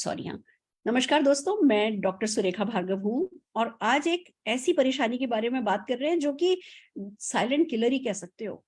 Sorry हाँ। नमस्कार दोस्तों, मैं डॉक्टर सुरेखा भार्गव हूँ और आज एक ऐसी परेशानी के बारे में बात कर रहे हैं जो कि साइलेंट किलर ही कह सकते हो।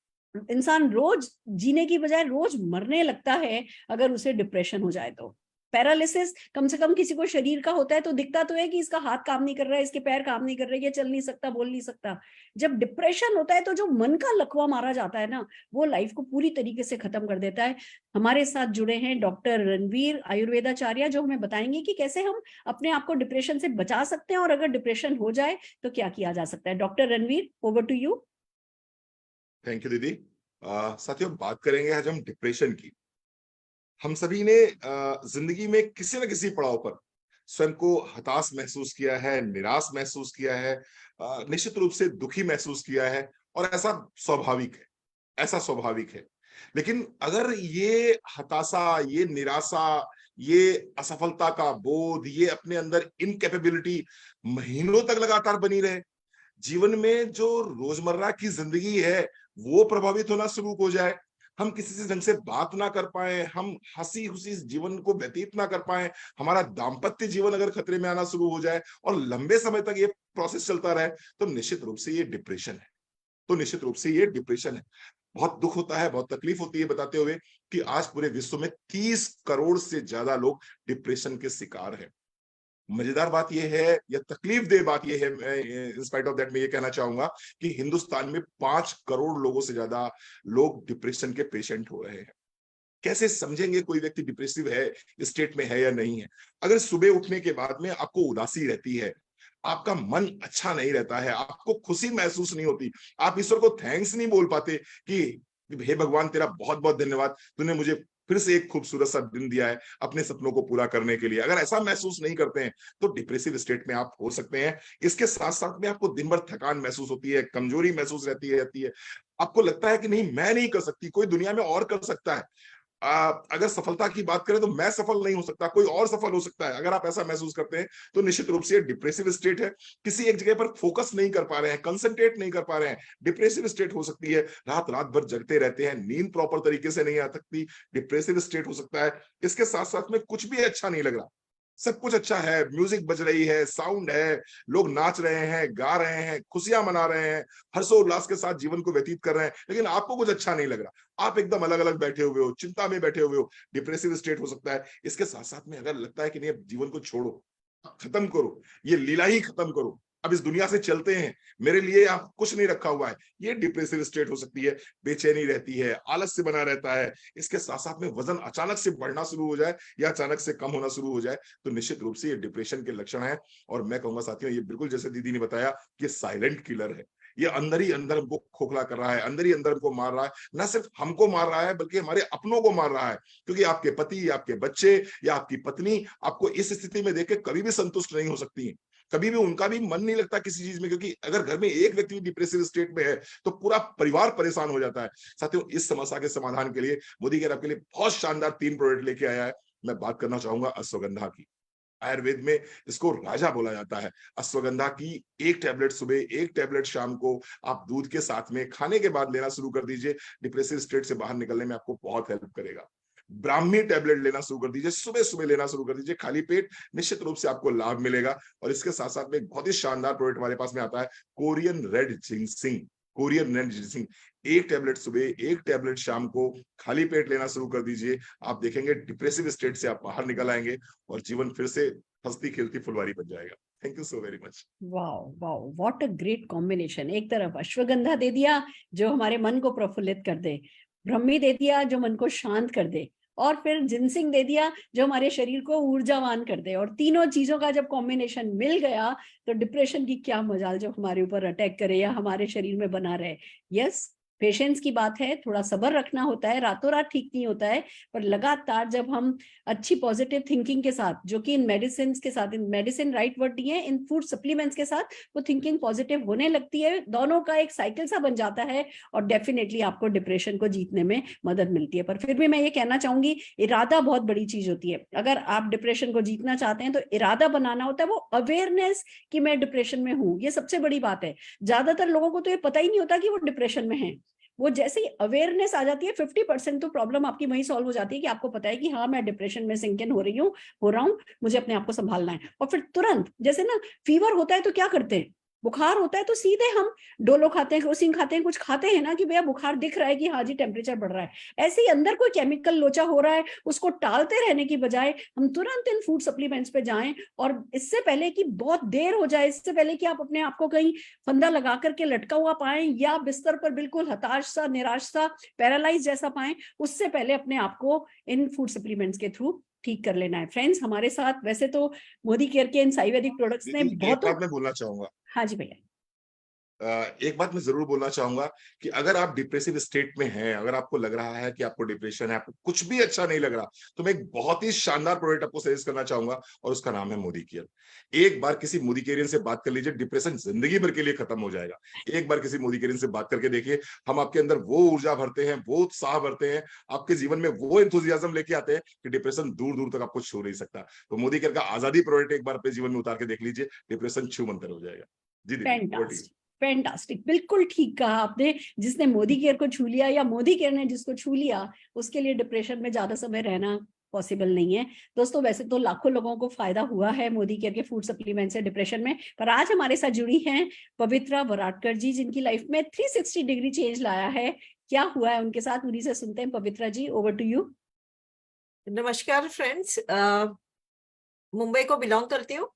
इंसान रोज जीने की बजाय रोज मरने लगता है अगर उसे डिप्रेशन हो जाए तो। पैरालिसिस कम से कम किसी को शरीर का होता है तो दिखता तो है कि इसका हाथ काम नहीं कर रहा है, इसके पैर काम नहीं कर रहे, ये चल नहीं सकता, बोल नहीं सकता। जब डिप्रेशन होता है तो जो मन का लकवा मारा जाता है ना, वो लाइफ को पूरी तरीके से खत्म कर देता है। हमारे साथ जुड़े हैं डॉक्टर रणवीर आयुर्वेदाचार्य, जो हमें बताएंगे कि कैसे हम अपने आप को डिप्रेशन से बचा सकते हैं और अगर डिप्रेशन हो जाए तो क्या किया जा सकता है। Doctor Ranveer, over to you. Thank you दीदी। साथियों, बात करेंगे आज हम डिप्रेशन की। हम सभी ने जिंदगी में किसी न किसी पड़ाव पर स्वयं को हताश महसूस किया है, निराश महसूस किया है, निश्चित रूप से दुखी महसूस किया है। और ऐसा स्वाभाविक है। लेकिन अगर ये हताशा, ये निराशा, ये असफलता का बोध, ये अपने अंदर इनकैपेबिलिटी महीनों तक लगातार बनी रहे, जीवन में जो रोजमर्रा की जिंदगी है वो प्रभावित होना शुरू हो जाए, हम किसी से ढंग से बात ना कर पाए, हम हंसी खुशी जीवन को व्यतीत ना कर पाए, हमारा दाम्पत्य जीवन अगर खतरे में आना शुरू हो जाए और लंबे समय तक ये प्रोसेस चलता रहे, तो निश्चित रूप से ये डिप्रेशन है। बहुत दुख होता है, बहुत तकलीफ होती है बताते हुए कि आज पूरे विश्व में 30 करोड़ से ज्यादा लोग डिप्रेशन के शिकार हैं। मजेदार बात यह है या तकलीफदेह बात यह है, इन स्पाइट ऑफ दैट मैं ये कहना चाहूंगा कि हिंदुस्तान में 5 करोड़ लोगों से ज्यादा लोग डिप्रेशन के पेशेंट हो रहे हैं। कैसे समझेंगे कोई व्यक्ति डिप्रेसिव है, स्टेट में है या नहीं है? अगर सुबह उठने के बाद में आपको उदासी रहती है, आपका मन अच्छा नहीं रहता है, आपको खुशी महसूस नहीं होती, आप ईश्वर को थैंक्स नहीं बोल पाते कि हे भगवान तेरा बहुत बहुत धन्यवाद, तूने मुझे फिर से एक खूबसूरत सा दिन दिया है अपने सपनों को पूरा करने के लिए। अगर ऐसा महसूस नहीं करते हैं तो डिप्रेसिव स्टेट में आप हो सकते हैं। इसके साथ साथ में आपको दिन भर थकान महसूस होती है, कमजोरी महसूस रहती है। आपको लगता है कि नहीं, मैं नहीं कर सकती, कोई दुनिया में और कर सकता है। अगर सफलता की बात करें तो मैं सफल नहीं हो सकता, कोई और सफल हो सकता है। अगर आप ऐसा महसूस करते हैं तो निश्चित रूप से डिप्रेसिव स्टेट है। किसी एक जगह पर फोकस नहीं कर पा रहे हैं, कंसंट्रेट नहीं कर पा रहे हैं, डिप्रेसिव स्टेट हो सकती है। रात रात भर जगते रहते हैं, नींद प्रॉपर तरीके से नहीं आ सकती, डिप्रेसिव स्टेट हो सकता है। इसके साथ साथ में कुछ भी अच्छा नहीं लग रहा, सब कुछ अच्छा है, म्यूजिक बज रही है, साउंड है, लोग नाच रहे हैं, गा रहे हैं, खुशियां मना रहे हैं, हर्षोल्लास के साथ जीवन को व्यतीत कर रहे हैं, लेकिन आपको कुछ अच्छा नहीं लग रहा। आप एकदम अलग अलग बैठे हुए हो, चिंता में बैठे हुए हो, डिप्रेसिव स्टेट हो सकता है। इसके साथ साथ में अगर लगता है कि नहीं, अब जीवन को छोड़ो, खत्म करो, ये लीला ही खत्म करो, अब इस दुनिया से चलते हैं, मेरे लिए आप कुछ नहीं रखा हुआ है, ये डिप्रेसिव स्टेट हो सकती है। बेचैनी रहती है, आलस्य बना रहता है। इसके साथ साथ में वजन अचानक से बढ़ना शुरू हो जाए या अचानक से कम होना शुरू हो जाए, तो निश्चित रूप से ये डिप्रेशन के लक्षण है। और मैं कहूंगा साथियों, ये बिल्कुल जैसे दीदी ने बताया कि साइलेंट किलर है। ये अंदर ही अंदर हमको खोखला कर रहा है, अंदर ही अंदर हमको मार रहा है। ना सिर्फ हमको मार रहा है बल्कि हमारे अपनों को मार रहा है, क्योंकि आपके पति, आपके बच्चे या आपकी पत्नी आपको इस स्थिति में देख के कभी भी संतुष्ट नहीं हो सकती है। कभी भी उनका भी मन नहीं लगता किसी चीज में, क्योंकि अगर घर में एक व्यक्ति डिप्रेसिव स्टेट में है तो पूरा परिवार परेशान हो जाता है। साथियों, इस समस्या के समाधान के लिए मोदी केयर आपके लिए बहुत शानदार 3 प्रोडक्ट लेके आया है। मैं बात करना चाहूंगा अश्वगंधा की। आयुर्वेद में इसको राजा बोला जाता है। अश्वगंधा की 1 टैबलेट सुबह, 1 टैबलेट शाम को आप दूध के साथ में खाने के बाद लेना शुरू कर दीजिए। डिप्रेसिव स्टेट से बाहर निकलने में आपको बहुत हेल्प करेगा। ब्राह्मी टैबलेट लेना शुरू कर दीजिए, सुबह सुबह लेना शुरू कर दीजिए खाली पेट, निश्चित रूप से आपको लाभ मिलेगा। और इसके साथ साथ में एक बहुत ही शानदार प्रोडक्ट हमारे पास में आता है, Korean red ginseng. Korean red ginseng 1 tablet सुबह, 1 टैबलेट शाम को खाली पेट लेना शुरू कर दीजिए। आप देखेंगे डिप्रेसिव स्टेट से आप बाहर निकल आएंगे और जीवन फिर से हंसती खेलती फुलवारी बन जाएगा। Thank you so very much. Wow wow, what a great combination. एक तरफ अश्वगंधा दे दिया जो हमारे मन को प्रफुल्लित कर दे, ब्रह्मी दे दिया जो मन को शांत कर दे, और फिर जिनसिंग दे दिया जो हमारे शरीर को ऊर्जावान कर दे। और तीनों चीजों का जब कॉम्बिनेशन मिल गया तो डिप्रेशन की क्या मजाल जो हमारे ऊपर अटैक करे या हमारे शरीर में बना रहे। यस, पेशेंस की बात है, थोड़ा सब्र रखना होता है, रातों रात ठीक नहीं होता है, पर लगातार जब हम अच्छी पॉजिटिव थिंकिंग के साथ, जो कि इन मेडिसिन के साथ, इन मेडिसिन राइट वर्ड नहीं है, इन फूड सप्लीमेंट्स के साथ वो थिंकिंग पॉजिटिव होने लगती है, दोनों का एक साइकिल सा बन जाता है और डेफिनेटली आपको डिप्रेशन को जीतने में मदद मिलती है। पर फिर भी मैं ये कहना चाहूंगी, इरादा बहुत बड़ी चीज होती है। अगर आप डिप्रेशन को जीतना चाहते हैं तो इरादा बनाना होता है, वो अवेयरनेस कि मैं डिप्रेशन में हूं, ये सबसे बड़ी बात है। ज्यादातर लोगों को तो ये पता ही नहीं होता कि वो डिप्रेशन में है। वो जैसे ही अवेयरनेस आ जाती है 50% तो प्रॉब्लम आपकी वहीं सॉल्व हो जाती है कि आपको पता है कि हाँ मैं डिप्रेशन में सिंक इन हो रहा हूँ, मुझे अपने आप को संभालना है। और फिर तुरंत जैसे ना फीवर होता है तो क्या करते हैं, बुखार होता है तो सीधे हम डोलो खाते हैं, क्रोसिन खाते हैं, कुछ खाते हैं ना कि भैया बुखार दिख रहा है कि हाँ जी टेम्परेचर बढ़ रहा है। ऐसे ही अंदर कोई केमिकल लोचा हो रहा है, उसको टालते रहने की बजाय हम तुरंत इन फूड सप्लीमेंट्स पे जाएं, और इससे पहले कि बहुत देर हो जाए, इससे पहले कि आप अपने आप को कहीं फंदा लगा करके लटका हुआ पाएं या बिस्तर पर बिल्कुल हताश सा, निराश सा, पैरालाइज जैसा पाएं, उससे पहले अपने आप को इन फूड सप्लीमेंट्स के थ्रू ठीक कर लेना है। फ्रेंड्स, हमारे साथ वैसे तो मोदी केयर के इन आयुर्वेदिक प्रोडक्ट्स ने दीदी एक बहुतों। बात मैं बोलना चाहूंगा, हाँ जी भैया। एक बात मैं जरूर बोलना चाहूंगा कि अगर आप डिप्रेसिव स्टेट में हैं, अगर आपको लग रहा है कि आपको डिप्रेशन है, आपको कुछ भी अच्छा नहीं लग रहा, तो मैं एक बहुत ही शानदार प्रोडक्ट आपको सजेस्ट करना चाहूंगा और उसका नाम है मोदी केयर। एक बार किसी मोदी केयरियन से बात कर लीजिए, डिप्रेशन जिंदगी भर के लिए खत्म हो जाएगा। एक बार किसी मोदी केयरियन से बात करके देखिए, हम आपके अंदर वो ऊर्जा भरते हैं, वो उत्साह भरते हैं, आपके जीवन में वो एंथुजियाज्म लेके आते हैं कि डिप्रेशन दूर दूर तक आपको छू नहीं सकता। तो मोदी केयर का आजादी प्रोडक्ट एक बार अपने जीवन में उतार के देख लीजिए, डिप्रेशन छू मंतर हो जाएगा। जी दीदी, over to you. Fantastic, fantastic, बिल्कुल ठीक कहा आपने। जिसने मोदी केयर को छू लिया या मोदी केयर ने जिसको छू लिया, उसके लिए डिप्रेशन में ज्यादा समय रहना पॉसिबल नहीं है। दोस्तों, वैसे तो लाखों लोगों को फायदा हुआ है मोदी केयर के फूड सप्लीमेंट से डिप्रेशन में, पर आज हमारे साथ जुड़ी हैं पवित्रा वराडकर जी, जिनकी लाइफ में 360 डिग्री चेंज लाया है। क्या हुआ है उनके साथ, उन्हीं से सुनते हैं। पवित्रा जी, ओवर टू यू। नमस्कार फ्रेंड्स, मुंबई को बिलोंग करती हूँ,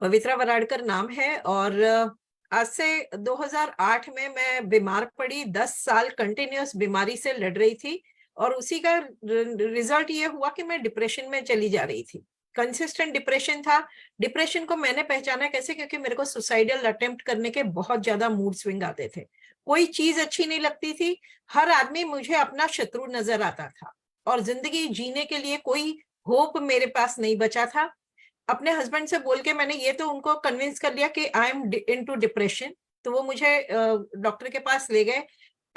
पवित्रा वराडकर नाम है। और आज से 2008 में मैं बीमार पड़ी, 10 साल कंटिन्यूअस बीमारी से लड़ रही थी, और उसी का रिजल्ट ये हुआ कि मैं डिप्रेशन में चली जा रही थी। कंसिस्टेंट डिप्रेशन था। डिप्रेशन को मैंने पहचाना कैसे, क्योंकि मेरे को सुसाइडल अटेम्प्ट करने के बहुत ज्यादा मूड स्विंग आते थे। कोई चीज अच्छी नहीं लगती थी, हर आदमी मुझे अपना शत्रु नजर आता था, और जिंदगी जीने के लिए कोई होप मेरे पास नहीं बचा था। अपने हस्बैंड से बोल के मैंने ये तो उनको कन्विंस कर लिया कि आई एम इनटू डिप्रेशन, तो वो मुझे डॉक्टर के पास ले गए।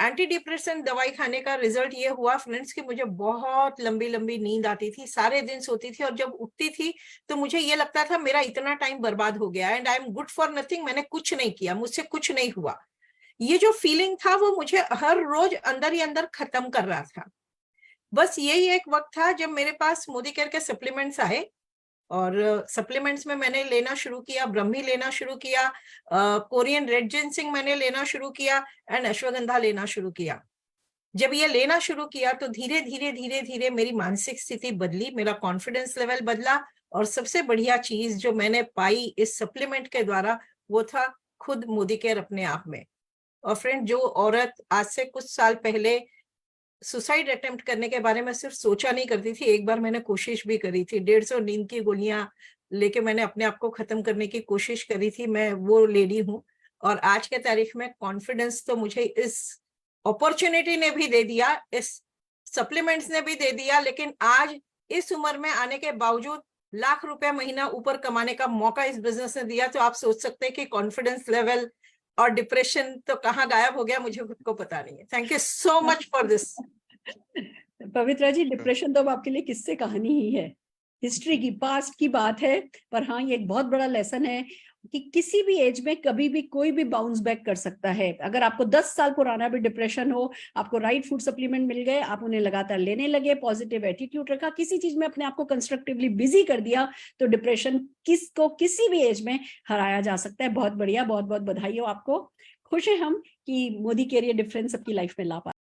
एंटी डिप्रेशन दवाई खाने का रिजल्ट ये हुआ फ्रेंड्स कि मुझे बहुत लंबी लंबी नींद आती थी, सारे दिन सोती थी, और जब उठती थी तो मुझे ये लगता था मेरा इतना टाइम बर्बाद हो गया, and I am good for nothing, मैंने कुछ नहीं किया, मुझसे कुछ नहीं हुआ। ये जो फीलिंग था वो मुझे हर रोज अंदर ही अंदर खत्म कर रहा था। बस यही एक वक्त था जब मेरे पास मोदी केयर के सप्लीमेंट्स आए, और सप्लीमेंट्स में मैंने लेना शुरू किया, ब्रह्मी लेना शुरू किया, कोरियन रेड जिनसिंग मैंने लेना शुरू किया, एंड अश्वगंधा लेना शुरू किया। जब ये लेना शुरू किया तो धीरे धीरे धीरे धीरे मेरी मानसिक स्थिति बदली, मेरा कॉन्फिडेंस लेवल बदला, और सबसे बढ़िया चीज जो मैंने पाई इस सप्लीमेंट के द्वारा वो था खुद मोदी केयर अपने आप में। और फ्रेंड, जो औरत आज से कुछ साल पहले सुसाइड अटेम्प्ट करने के बारे में सिर्फ सोचा नहीं करती थी, एक बार मैंने कोशिश भी करी थी, 150 नींद की गोलियां लेके मैंने अपने आप को खत्म करने की कोशिश करी थी, मैं वो लेडी हूँ। और आज के तारीख में कॉन्फिडेंस तो मुझे इस अपॉर्चुनिटी ने भी दे दिया, इस सप्लीमेंट्स ने भी दे दिया, लेकिन आज इस उम्र में आने के बावजूद लाख रुपया महीना ऊपर कमाने का मौका इस बिजनेस ने दिया। तो आप सोच सकते हैं कि कॉन्फिडेंस लेवल और डिप्रेशन तो कहाँ गायब हो गया, मुझे खुद को पता नहीं है। Thank you so much for this. Pavitra ji, depression तो अब आपके लिए किस्से कहानी ही है, हिस्ट्री की, पास्ट की बात है। पर हाँ, ये एक बहुत बड़ा लेसन है कि किसी भी एज में कभी भी कोई भी बाउंस बैक कर सकता है। अगर आपको 10 साल पुराना भी डिप्रेशन हो, आपको राइट फूड सप्लीमेंट मिल गए, आप उन्हें लगातार लेने लगे, पॉजिटिव एटीट्यूड रखा, किसी चीज में अपने आप को कंस्ट्रक्टिवली बिजी कर दिया, तो डिप्रेशन किसको किसी भी एज में हराया जा सकता है। बहुत बढ़िया, बहुत बहुत बधाई हो आपको। खुश है हम कि मोदी केयर ये डिफरेंस सबकी लाइफ में ला पाए।